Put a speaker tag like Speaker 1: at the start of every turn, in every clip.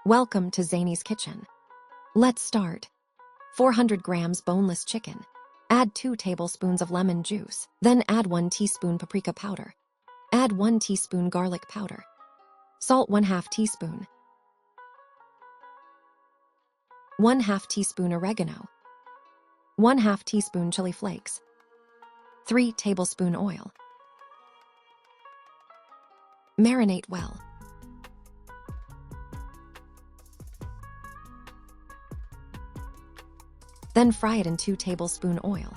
Speaker 1: Welcome to Zainys kitchen. Let's start. 400 grams boneless chicken. Add 2 tablespoons of lemon juice. Then add 1 teaspoon paprika powder. Add 1 teaspoon garlic powder. Salt 1/2 teaspoon. 1/2 teaspoon oregano. 1/2 teaspoon chili flakes. 3 tablespoon oil. Marinate well. Then fry it in 2 tablespoon oil.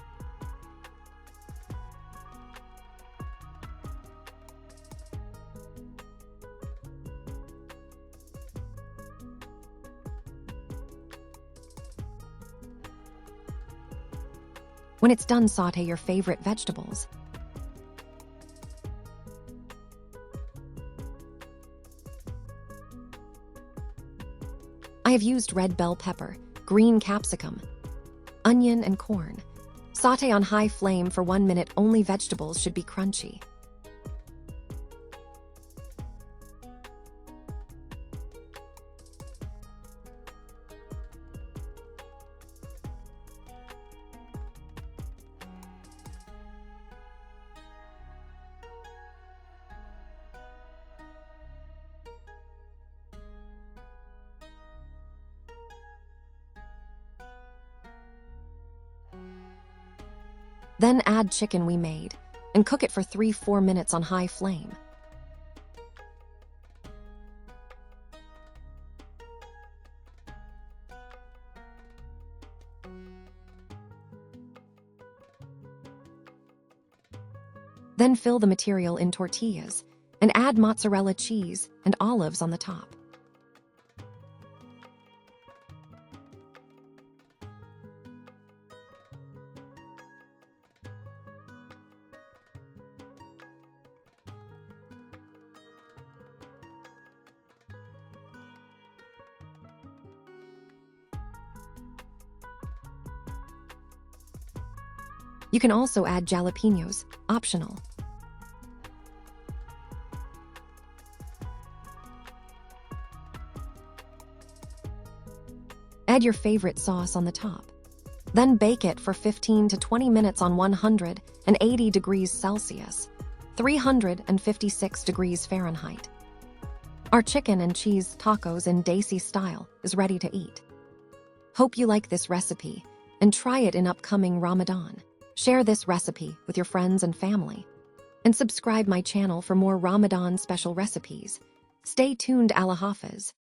Speaker 1: When it's done, saute your favorite vegetables. I have used red bell pepper, green capsicum, onion, and corn. Saute on high flame for 1 minute. Only vegetables should be crunchy. Then add chicken we made and cook it for 3-4 minutes on high flame. Then fill the material in tortillas and add mozzarella cheese and olives on the top. You can also add jalapenos, optional. Add your favorite sauce on the top. Then bake it for 15 to 20 minutes on 180 degrees Celsius, 356 degrees Fahrenheit. Our chicken and cheese tacos in Desi style is ready to eat. Hope you like this recipe and try it in upcoming Ramadan. Share this recipe with your friends and family. And subscribe my channel for more Ramadan special recipes. Stay tuned. Allah Hafiz.